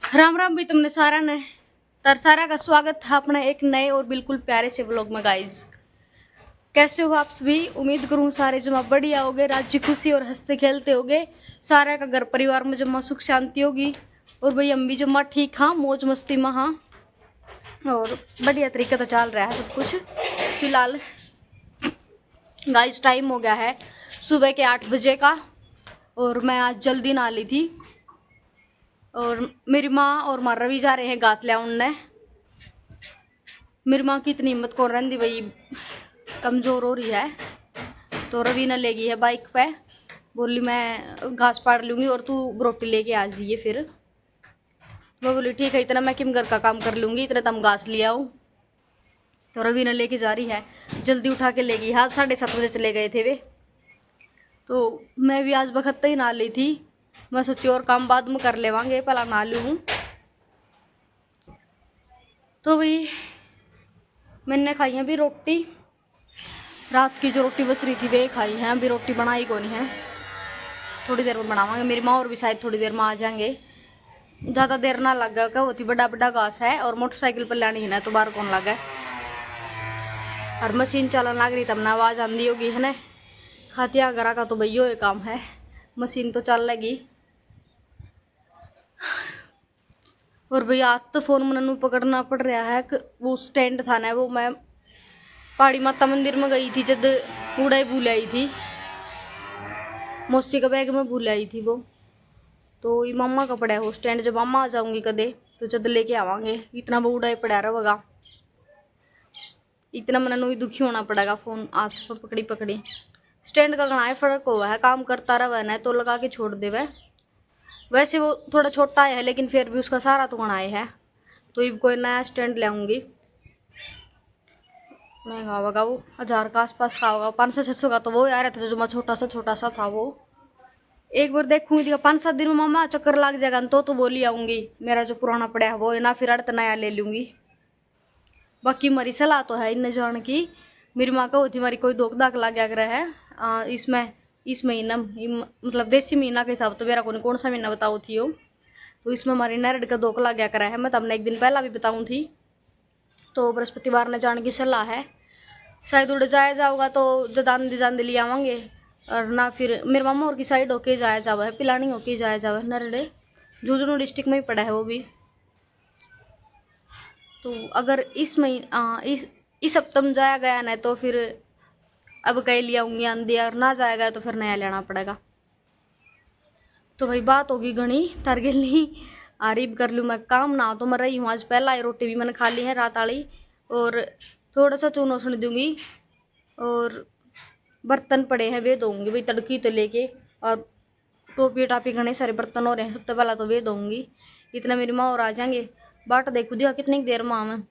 राम राम भी तुमने सारा ने तरसारा का स्वागत था अपने एक नए और बिल्कुल प्यारे से व्लॉग में गाइज। कैसे हो आप सभी? उम्मीद करूँ सारे जमा बढ़िया होगे, राज्य खुशी और हंसते खेलते होगे। सारा का घर परिवार में जमा सुख शांति होगी और भाई हम भी जमा ठीक हाँ, मौज मस्ती में हाँ, और बढ़िया तरीके से चल रहा है सब कुछ फिलहाल। गाइज टाइम हो गया है सुबह के 8 बजे का और मैं आज जल्दी नहा ली थी और मेरी माँ और माँ रवि जा रहे हैं घास ले उनने। मेरी माँ की इतनी हिम्मत कौन रही भाई, कमज़ोर हो रही है, तो रवि ने ले गई है बाइक पे। बोली मैं घास पाड़ लूँगी और तू रोटी लेके आ जाइए। फिर मैं बोली ठीक है, इतना मैं किम घर का काम कर लूँगी, इतने तम घास ले आओ। तो रवि ने लेके जा रही है, जल्दी उठा के ले गई। हाँ 7:30 बजे चले गए थे वे। तो मैं भी आज बखत ही नहा ली थी, मैं सोची और काम बाद में कर लेवांगे, पहला नहा लूँ। तो भाई मैंने खाई है अभी रोटी, रात की जो रोटी बच रही थी वे खाई है, अभी रोटी बनाई कौन है, थोड़ी देर में बनावांगे। मेरी माँ और भी शायद थोड़ी देर में आ जाएंगे, ज़्यादा देर ना लगा क्या होती, बड़ा बड़ा घास है और मोटरसाइकिल पर लानी है ना, तो बाहर कौन लगा और मशीन चलन लग रही तब ना आवाज़ आंदी होगी है ना। खातिया घरा का तो भैया ये काम है, मशीन तो चल लगी। और भैया आज तो फोन मनू पकड़ना पड़ रहा है, वो स्टैंड था ना, वो मैं पहाड़ी माता मंदिर में गई थी जब कूड़ा भूल आई थी, मौसी का बैग में भूल आई थी वो, तो ये मामा का पड़ा है वो स्टैंड। जब मामा आ जाऊंगी कदे तो जब लेके आवांगे, इतना वो उड़ा पड़ा रहेगा, इतना मनू ही दुखी होना पड़ेगा फोन हाथ पर पकड़ी पकड़ी। स्टैंड का घना फर्क हुआ है, काम करता रहा ना तो लगा के छोड़ दे। वैसे वो थोड़ा छोटा है लेकिन फिर भी उसका सारा तो घना है, तो ये कोई नया स्टैंड लाऊंगी। महंगा होगा वो, 1000 का आसपास का होगा, 500-600 का तो वो आ रहा था जो छोटा सा था वो। एक बार देखूंगी 5-7 दिन में मामा चक्कर लग जाएगा तो बोली आऊंगी, मेरा जो पुराना पड़ा है वो ना, फिर अर्थ नया ले लूंगी। बाकी मेरी सलाह तो है इन जान की, मेरी माँ का होती हमारी कोई धोख धाक लग गया कर है इसमें, इस महीना मतलब देसी महीना के हिसाब तो मेरा कौन सा महीना बताओ थी हो, तो इसमें हमारी नरड का धोख लग गया करा है। मैं तमने एक दिन पहला भी बताऊँ थी, तो बृहस्पतिवार ने जाने की सलाह है, शायद उड़ जाया जाओगा तो जदान दिजान ले आवांगे, और ना फिर मेरे मामा और की साइड होके जाया जावा है, पिलानी होके जाया जावा है, नरड़े झुंझुनू डिस्ट्रिक्ट में ही पड़ा है वो भी। तो अगर इस महीना इस हफ्ते में जाया गया ना तो फिर अब कह लिया आऊँगी आंधी, और ना जाएगा तो फिर नया लेना पड़ेगा। तो भाई बात होगी घनी तारगिल नहीं आरीब कर लूँ मैं काम, ना तो मैं रही हूँ आज, पहला ही रोटी भी मैंने खा ली है रात वाली, और थोड़ा सा चूनो सुन दूंगी, और बर्तन पड़े हैं वे दूंगी भाई तड़की तो लेके, और टोपी टापी घने सारे बर्तन हो रहे हैं, सबसे पहला तो वे दूंगी। इतना मेरी माँ और आ जाएंगे, बाट देखू दिया कितनी देर माँ में।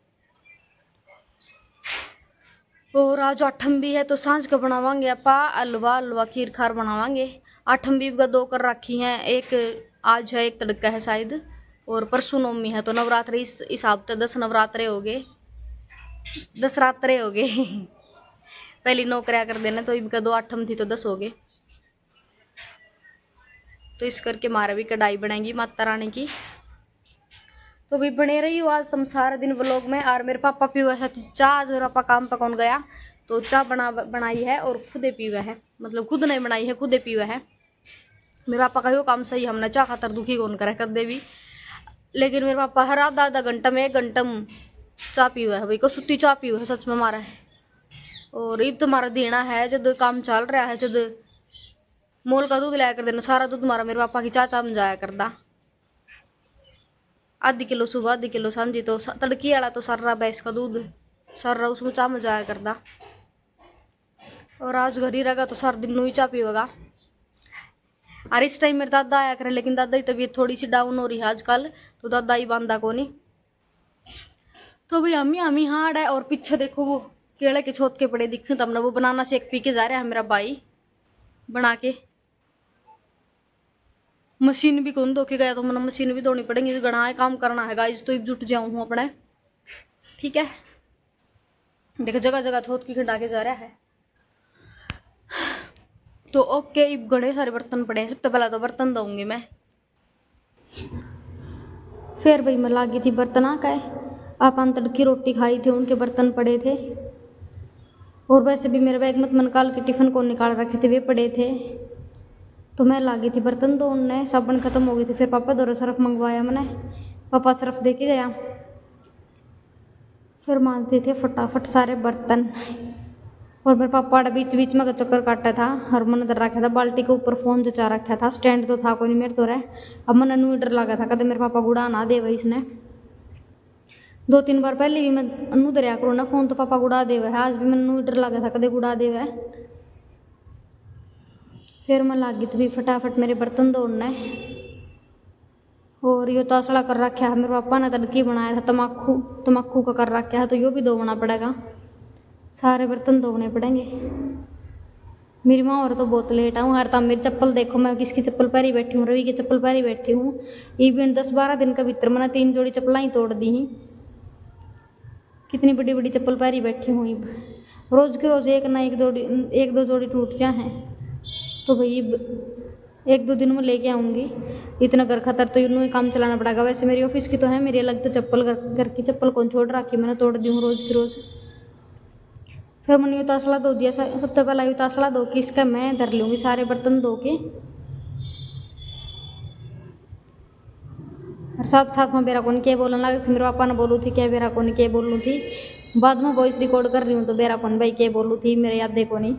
और आज आठम भी है तो सांझ का बनावांगे अपा हलवा हलवा खीर खार बनावांगे। आठम भी का 2 कर रखी हैं, एक आज है एक तड़का है शायद, और परसों नवमी है, तो नवरात्रि इस हिसाब से 10 नवरात्रे हो गए, 10 रात्रे हो गए पहली 9 कराया कर देना, तो इनका 2 आठम थी तो 10 हो गए। तो इस करके मारा भी कढ़ाई बनाएंगी माता रानी की। तो भी बने रही हो आज तुम सारा दिन व्लॉग में। और मेरे पापा पीवा है चाह, आज मेरा पापा काम पकौन गया तो चाह बनाई है और खुदे पीवा है, मतलब खुद नहीं बनाई है खुदे पीवा है। मेरे पापा का यो काम सही, हमने चाह खातर दुखी कौन करे कर दे भी, लेकिन मेरे पापा हर आधा घंटा में 1 घंटा में चाह पीवा है भाई, को सुती चाह पीवा है सच में मारा है। और अब तुम्हारा देना है जब काम चल रहा है, जब मोल का दूध लाया कर देना, सारा दूध मारा मेरे पापा की चाचा में जाया करदा, आधी किलो सुबह आधी किलो सांझी, तो तड़की वाला तो सर रहा भैंस का दूध सर रहा उसमें चाह मजाया करदा। और आज घर ही रहेगा तो सारा दिन ही चाह पीएगा। और इस टाइम मेरे दादा आया करे, लेकिन दादा की तबीयत थोड़ी सी डाउन हो रही है आजकल, तो दादा ही बांधा को नहीं। तो भाई हम ही हार्ड है, और पीछे देखो वो केले के छोत के पड़े दिखे तब ना, वो बनाना शेक पी के जा रहा है मेरा भाई बना के। मशीन भी कौन धो के गया तो मैंने मशीन भी धोनी पड़ेगी, गणा है काम करना है गाइस, तो जुट जाऊँ हूँ अपने, ठीक है। देखो जगह जगह थोत की खिंडा के जा रहा है, तो ओके गड़े सारे बर्तन पड़े हैं, सबसे पहला तो बर्तन धोऊंगी मैं। फिर भाई मैं लागी थी बर्तन आ गए। आप तड़की रोटी खाई थी, उनके बर्तन पड़े थे। और वैसे भी मेरे बैग में तो मैंने कल के टिफ़िन को निकाल रखे थे, वे पड़े थे। तो मैं लागी थी बर्तन धोने। साबुन ख़त्म हो गई थी, फिर पापा द्वारा सर्फ मंगवाया मैंने। पापा सर्फ दे के गया, फिर मांजते थे फटाफट सारे बर्तन। और मेरे पापा बीच बीच में चक्कर काटा था, और मैंने इधर रखा था बाल्टी के ऊपर फ़ोन जचा रखा था। स्टैंड तो था कोई नहीं मेरे तो रहे। अब मैंने नू डर लगा था कदे मेरे पापा गुड़ा ना दे वही इसने। 2-3 बार पहले भी मैं नू दरिया करूँ ना फ़ोन तो पापा गुड़ा दे है। आज भी मैंने नू डर लगा था कदे गुड़ा दे। फिर मैं लागी थी फटाफट मेरे बर्तन धोने। और यो तासड़ा कर रखा है मेरे पापा ने, तड़की बनाया था तमाकू का कर रखा है, तो यो भी धोना पड़ेगा। सारे बर्तन धोने पड़ेंगे। मेरी माँ और तो बहुत लेट आऊँ। हर टाइम मेरी चप्पल देखो, मैं किसकी चप्पल पहरी बैठी हूँ, रवि की चप्पल पहरी बैठी हूँ। इवन 10-12 दिन का भीतर मैंने 3 जोड़ी चप्पल ही तोड़ दी ही। कितनी बड़ी बड़ी चप्पल पहरी बैठी हूँ। रोज़ के रोज़ एक दो जोड़ी टूट जाए हैं, तो भाई 1-2 दिन में लेके आऊँगी। इतना घर खतर तो यूँ ही काम चलाना पड़ेगा। वैसे मेरी ऑफिस की तो है, मेरी अलग तो चप्पल घर की चप्पल कौन छोड़ रखी, मैंने तोड़ दी हूँ रोज़ की रोज़। फिर मैंने तासला धो दिया। सबसे पहला तासला धो के इसका मैं धर लूँगी सारे बर्तन धो के। और साथ साथ में बेरा कौन के बोलने लगे थे, मेरे पापा ने बोलू थी क्या बेरा कौन के बोलूँ थी। बाद में वॉइस रिकॉर्ड कर रही हूँ तो बेरा कौन भाई के बोलू थी, मेरे याद देखो नहीं।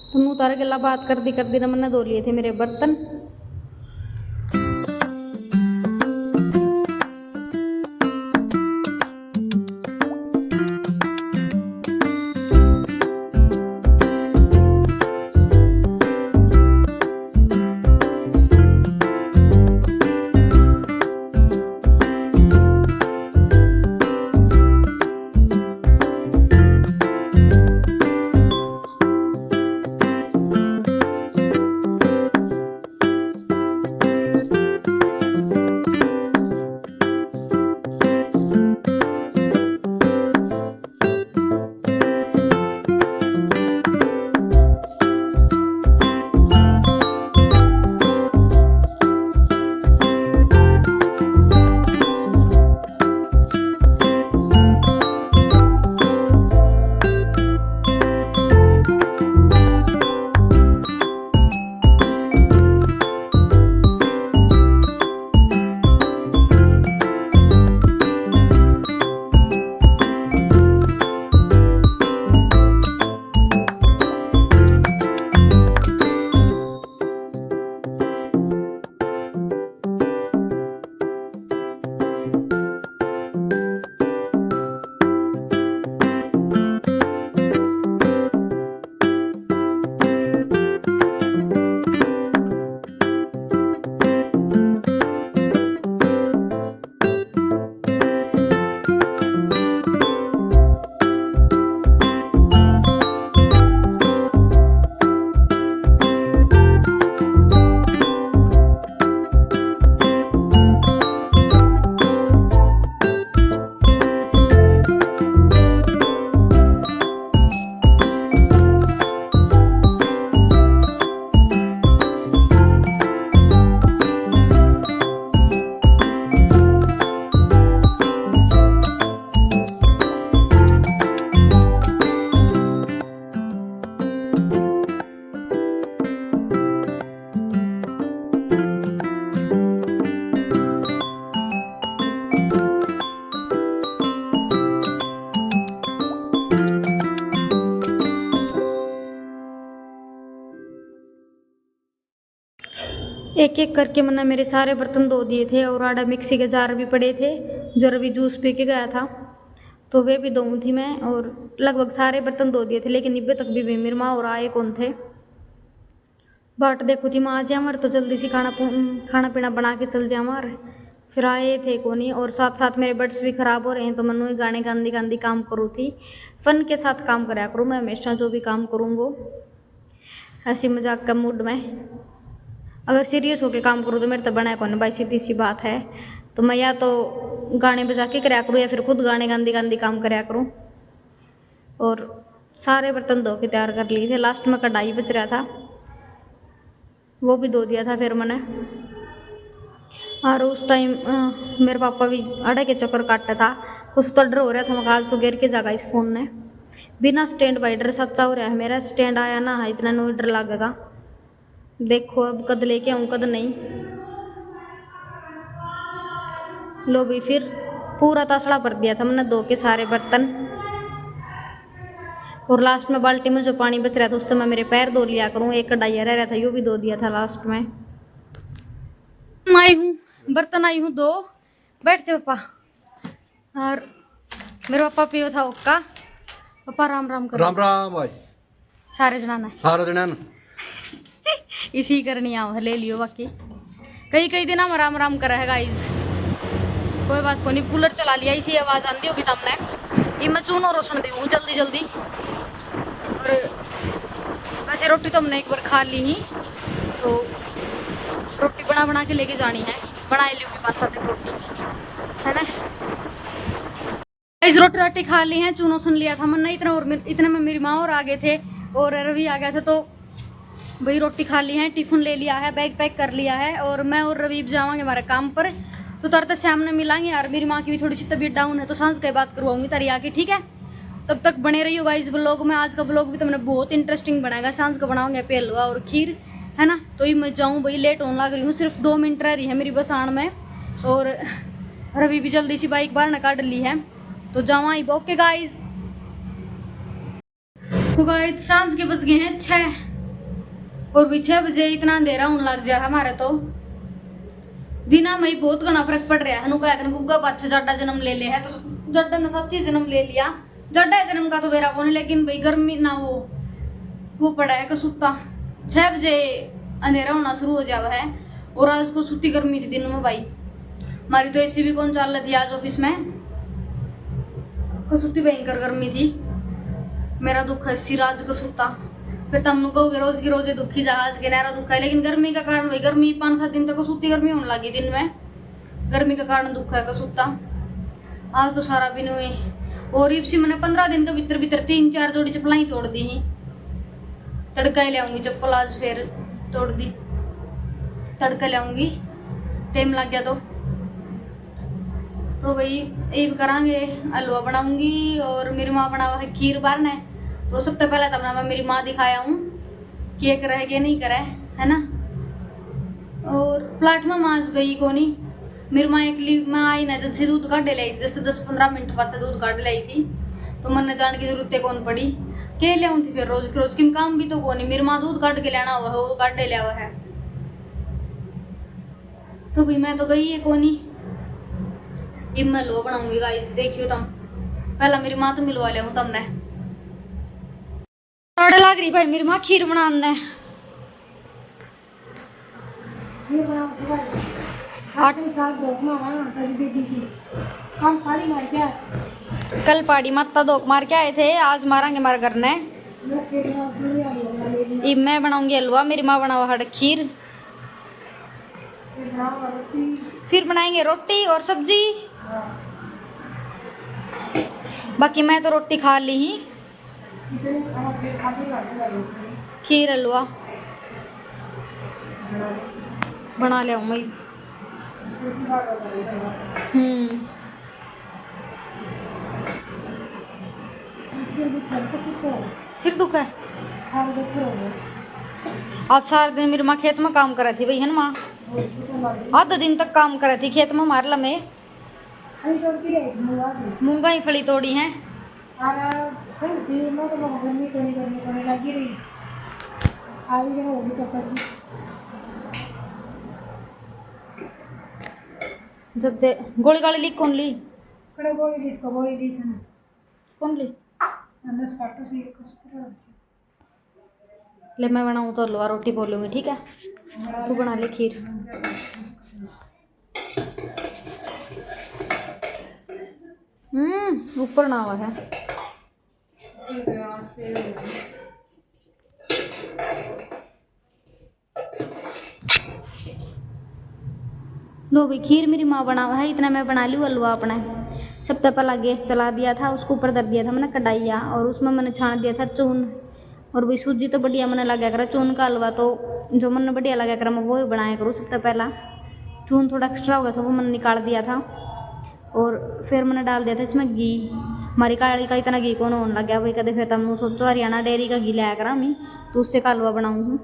तो मुँह तार गला बात कर दी ना मैंने धो लिए थे मेरे बर्तन। एक एक करके मैंने मेरे सारे बर्तन धो दिए थे। और आड़ा मिक्सी के जार भी पड़े थे जो रवि जूस पी के गया था, तो वे भी धोऊँ थी मैं। और लगभग सारे बर्तन धो दिए थे, लेकिन निब्बे तक भी मेरी माँ और आए कौन थे। बाट देखो थी माँ जामर तो जल्दी से खाना पीना बना के चल जामर, फिर आए थे को नहीं। और साथ साथ मेरे बड्स भी ख़राब हो रहे हैं, तो मनु ही गाने गांदी काम करूँ थी। फ़न के साथ काम कराया करूँ मैं हमेशा, जो भी काम करूँ वो हंसी मजाक का मूड में। अगर सीरियस होके काम करूँ तो मेरे तो बना कौन भाई, सीधी सी बात है। तो मैं या तो गाने बजा के कराया करूँ या फिर खुद गाने गांदी काम कराया करूँ। और सारे बर्तन धो के तैयार कर लिए थे। लास्ट में कढ़ाई बच रहा था, वो भी धो दिया था फिर मैंने। और उस टाइम मेरे पापा भी अड़े के चक्कर काटता था, कुछ तो डर हो रहा था। मैं आज तो गिर के जागा इस फोन ने बिना स्टैंड बाई डर सच्चा हो रहा है। मेरा स्टैंड आया ना इतना नो डर लगेगा। देखो अब कद लेके आऊँ कद नहीं। लो भी फिर पूरा तसड़ा भर दिया था मैंने धो के सारे बर्तन। और लास्ट में बाल्टी में जो पानी बच रहा था उससे मैं मेरे पैर धो लिया करूँ। एक कढ़ाइया रह रहा था यो भी धो दिया था लास्ट में। आई हूँ बर्तन आई हूँ दो। बैठते पापा। और मेरे पापा पियो था ओक्का। पापा राम राम कर। राम राम भाई सारे जना हार देना इसी करनी आओ ले लियो। बाकी कई दिन हम राम राम कर है गाइस। कोई बात को नहीं। कूलर चला लिया इसी आवाज आती होगी तुमने। ये मैं चूनो रोशन दे जल्दी जल्दी। और वैसे रोटी तो हमने एक बार खा ली ही, तो रोटी बना के लेके जानी है। बना लूँगी 5-7 रोटी है ना। इस रोटी खा ली है। चूनो सुन लिया था मैंने इतना। और इतने में मेरी माँ और आ गए थे और रवि आ गया था। तो भाई रोटी खा ली है, टिफिन ले लिया है, बैग पैक कर लिया है। और मैं और रवि जावांगे हमारे काम पर। तो तरत शाम ने मिलांगे यार। मेरी माँ की भी थोड़ी सी तबीयत डाउन है तो सांस के बात करवाऊंगी तारी आके, ठीक है। तब तक बने रही होगा इस व्लॉग में। आज का व्लॉग भी तुमने बहुत इंटरेस्टिंग बनाएगा। सांस का बनाओगे पे हलवा और खीर है ना। तो ये मैं जाऊँ भाई, लेट होने लग रही हूँ। सिर्फ 2 मिनट रह रही है मेरी बस आने में। और रवि भी जल्दी सी बाइक बाहर निकाल ली है तो जावा ही। Okay guys. तो गाइस सांस के बज गए हैं 6 और भी 6 बजे इतना अंधेरा होने लग गया हमारे तो। दिना में बहुत घना फर्क पड़ रहा है। गुग्गा पाछे जाडा जन्म ले लिया है तो जाडा ने सच्ची जन्म ले लिया। जाडा जन्म का तो बेरा कौन, लेकिन भाई गर्मी ना वो पड़ा है कसूता। 6 बजे अंधेरा होना शुरू हो जावा है। और आज को सूती गर्मी थी दिन में भाई। हमारी तो एसी भी कौन चल रही थी आज ऑफिस में। कसूती भयंकर गर्मी थी। मेरा दुख है सिर आज कसूता। फिर तुम कहोगे रोज की रोजे दुखी जहाज के नारा दुख है। लेकिन गर्मी का कारण भाई गर्मी 5-7 दिन तक कसूती गर्मी होने लगी दिन में। गर्मी का कारण दुख है कसूता। आज तो सारा दिन हुए। और इसी मैंने 15 दिन के भीतर 3-4 जोड़ी चप्पल ही तोड़ दी ही। तड़का ही ले आऊंगी चप्पल आज फिर तोड़ दी। तड़का ले आऊंगी टाइम लग गया तो भाई ये भी करांगे। हलवा बनाऊंगी और मेरी माँ बना हुआ है खीर बारने। तो सबसे पहले तब मैं मेरी माँ दिखाया हूँ कि ये करे कि नहीं करे है ना। और प्लाट में मांस गई को नहीं। मेरी माँ एक माँ आई ना जब से दूध काट लाई थी। जैसे 10-15 मिनट बाद से दूध काट लाई थी तो मन जाने की जरूरत कौन पड़ी के ले थी फिर रोज के रोज किम काम भी तो कौन नहीं। मेरी माँ दूध काट के लेना हुआ है वो काट लिया हुआ है। तो भाई मैं तो गई है कोनी। इम मैं लो बनाऊंगी गाइस देखियो तुम। पहला मेरी माँ तो मिलवा लिया हूँ तुमने। लग रही भाई मेरी माँ खीर बनाने। कल पहाड़ी माता धोख मार के आए थे, आज मारेंगे हमारे घर ने। मैं बनाऊंगी हलवा, मेरी माँ बना हुआ खीर। फिर बनाएंगे रोटी और सब्जी। बाकी मैं तो रोटी खा ली ही। खीर हलवा बना लिया मैं। सिर दुख है। आज सारे दिन मेरी माँ खेत में काम कर रही थी भाई है ना। माँ आधा दिन तक काम कर रही थी खेत में। मार ला में मूंगा ही फली तोड़ी है। जब दे गोली गाली ली कौन ली कौन ली ले। मैं बनाऊँ तो हलवा रोटी बोलूँगी ठीक है। तू बना ले खीर। ऊपर ना हुआ है। लो भाई खीर मेरी माँ बना हुआ है। इतना मैं बना लूँ हलवा अपना। सबसे पहला गैस चला दिया था, उसको ऊपर धर दिया था मैंने कढ़ाइया। और उसमें मैंने छान दिया था चून। और भाई सूजी तो बढ़िया मैंने लगा करा। चून का हलवा तो जो मैंने बढ़िया लगा करा मैं वो ही बनाया करूँ सबसे पहला। चून थोड़ा एक्स्ट्रा हो गया था, वो मैंने निकाल दिया था। और फिर मैंने डाल दिया था इसमें घी। हमारी काली का इतना घी कौन होने लग गया भाई, कदे फिर तुम सोचो हरियाणा डेयरी का घी लाया करा मैं, तो उससे का हलवा बनाऊँ।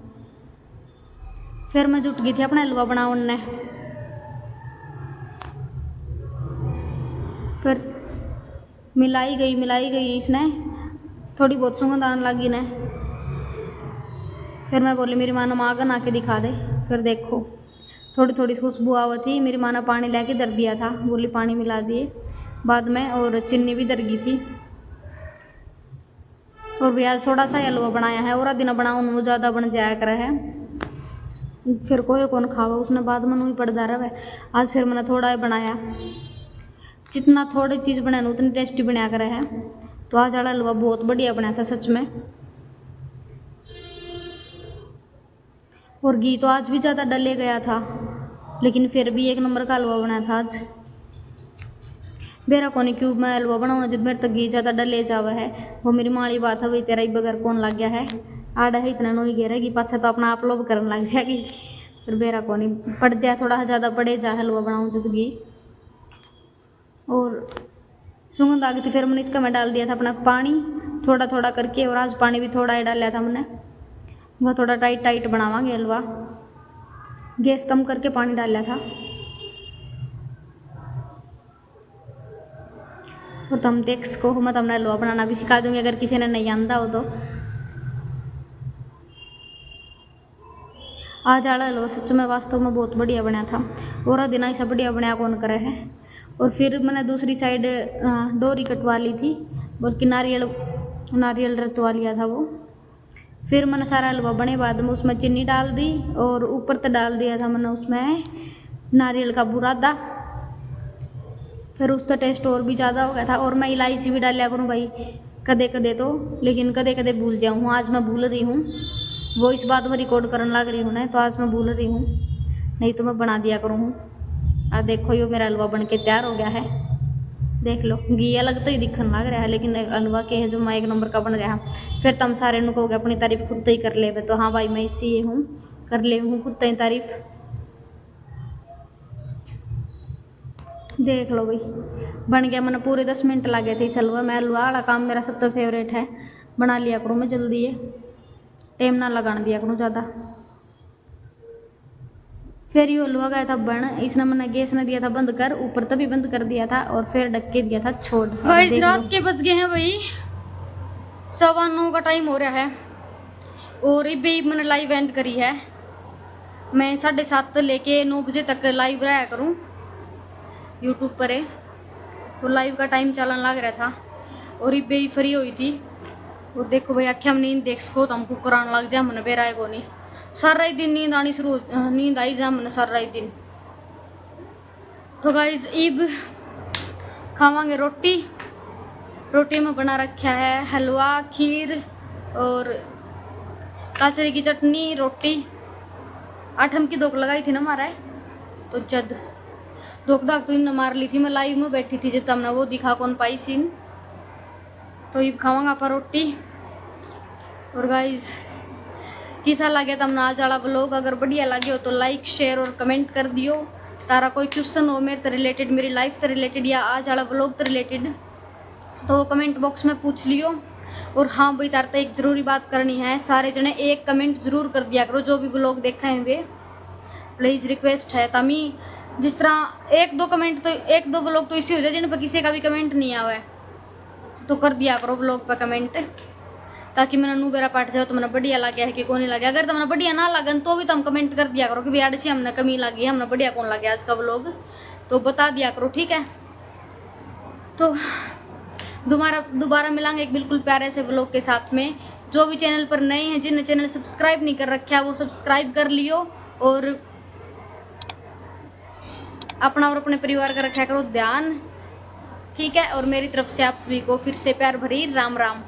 फिर मैं जुट गई थी अपना हलवा बनाने। फिर मिलाई गई इसने, थोड़ी बहुत सुगंध आने लगी ने। फिर मैं बोली मेरी माँ ने माँ बना के दिखा दे। फिर देखो थोड़ी थोड़ी खुशबू आवत थी। मेरी माँ ने पानी लेके दर दिया था, बोली पानी मिला दिए बाद में, और चीनी भी दर गई थी। और भी आज थोड़ा सा हलवा बनाया है, और दिन बनाऊँ वो ज़्यादा बन जाया कर है, फिर कोई कौन खावा, उसने बाद में ही पड़ जा रहा है। आज फिर मैंने थोड़ा ही बनाया, जितना थोड़ी चीज़ बनाए उतनी टेस्टी बनाया कर है। तो आज वाला हलवा बहुत बढ़िया बनाया था सच में। और घी तो आज भी ज़्यादा डले गया था, लेकिन फिर भी एक नंबर का हलवा बनाया था आज। मेरा कौन क्यों मैं हलवा बनाऊँ जब मेरे तक घी ज़्यादा डले जावा है, वो मेरी माड़ी बात है। वही तेरा ही बगैर कौन लग गया है, आड़ा है इतना नो ही घेरेगी, पाछा तो अपना आप लोग करने लग जाएगी। फिर बेरा कौन पड़ जाए, थोड़ा ज़्यादा पड़े जा हलवा बनाऊँ जब घी। और सुगंध आ गई थी, फिर मैंने इसका मैं डाल दिया था अपना पानी थोड़ा थोड़ा करके। और आज पानी भी थोड़ा ही डाला था मैंने, वह थोड़ा टाइट टाइट बनावांगे हलवा। गैस कम करके पानी डाला था। और तुम देख सको मैं तुमने हलवा बनाना भी सिखा दूंगी अगर किसी ने नहीं आता हो तो। आज वाला हलवा सच में वास्तव में बहुत बढ़िया बनाया था, और दिन ऐसा बढ़िया बनाया कौन करे है। और फिर मैंने दूसरी साइड डोरी कटवा ली थी, बल्कि नारियल रतवा लिया था वो। फिर मैंने सारा हलवा बने बाद में उसमें चीनी डाल दी, और ऊपर तो डाल दिया था मैंने उसमें नारियल का बुरादा। फिर उसका टेस्ट और भी ज़्यादा हो गया था। और मैं इलायची भी डाल लिया करूँ भाई कदे कदे तो, लेकिन कदे कदे भूल जाऊँ। आज मैं भूल रही हूँ, वो इस बात में रिकॉर्ड करने लग रही हूँ ना, तो आज मैं भूल रही हूँ, नहीं तो मैं बना दिया करूँ। और देखो यो मेरा हलवा बन के तैयार हो गया है, देख लो। घी अलग तो ही दिखने लग रहा है, लेकिन हलवा के है जो मैं एक नंबर का बन गया। फिर तुम सारे नु कहोगे अपनी तारीफ खुद ही कर ले, तो हाँ भाई मैं इसी हूँ, कर ले हूँ खुद ही तारीफ। देख लो भाई बन गया। मैंने पूरे 10 मिनट लगे थे इस हलवा में। हलवा वाला काम मेरा सबसे फेवरेट है, बना लिया करूँ मैं जल्दी है, टाइम ना लगाने दिया करूँ ज़्यादा। फिर ये हलवा गया था बन, इसने मैंने गैस ने दिया था बंद कर, ऊपर तभी बंद कर दिया था, और फिर ढक के दिया था छोड़। भाई रात के बज गए हैं भाई 9:15 का टाइम हो रहा है, और ये भी मैंने लाइव एंड करी है। मैं 7:30 लेके 9 बजे तक लाइव रहा करूँ यूट्यूब पर है, तो लाइव का टाइम चलन लग रहा था। और ये भी फ्री हुई थी। और देखो भाई आख्या में नींद देख सको तो हमको कराने लग जाए, मैंने बेरा है को नहीं सारा ही दिन नींद आनी शुरू, नींद आई जा मैंने सारा ही दिन। तो गाइज ईब खावांगे रोटी। रोटी में बना रखा है हलवा, खीर और काचरी की चटनी, रोटी। आठम की दोक लगाई थी ना हमारा, तो जद दोक दाग तो इन मार ली थी। मैं लाइव में बैठी थी जब तमने वो दिखा कौन पाई सीन। तो ईब खावांगा पर रोटी। और गाइज किसा लगे तमने आज वाला व्लॉग, अगर बढ़िया लगे हो तो लाइक शेयर और कमेंट कर दियो। तारा कोई क्वेश्चन हो मेरे रिलेटेड, मेरी लाइफ से रिलेटेड या आज वाला व्लॉग से रिलेटेड, तो कमेंट बॉक्स में पूछ लियो। और हाँ भाई तारता एक ज़रूरी बात करनी है, सारे जने एक कमेंट ज़रूर कर दिया करो जो भी व्लॉग देखा है वे, प्लीज़ रिक्वेस्ट है। तमी जिस तरह एक दो व्लॉग तो इसी हो जाए जिन पर किसी का भी कमेंट नहीं आवा है, तो कर दिया करो व्लॉग पर कमेंट, ताकि मैंने नू बेरा पाट जाओ तो मैंने बढ़िया लगे है कि कौन नहीं लगे। अगर तो मैंने बढ़िया ना लगन तो भी तुम कमेंट कर दिया करो कि भैया से हमने कमी लगी है, हमने बढ़िया कौन लगे आज का व्लॉग, तो बता दिया करो ठीक है। तो दोबारा मिलांगे एक बिल्कुल प्यारे से व्लॉग के साथ में। जो भी चैनल पर नए हैं, जिन्हें चैनल सब्सक्राइब नहीं कर रखा है वो सब्सक्राइब कर लियो, और अपना और अपने परिवार का रखा करो ध्यान, ठीक है। और मेरी तरफ से आप सभी को फिर से प्यार भरी राम राम।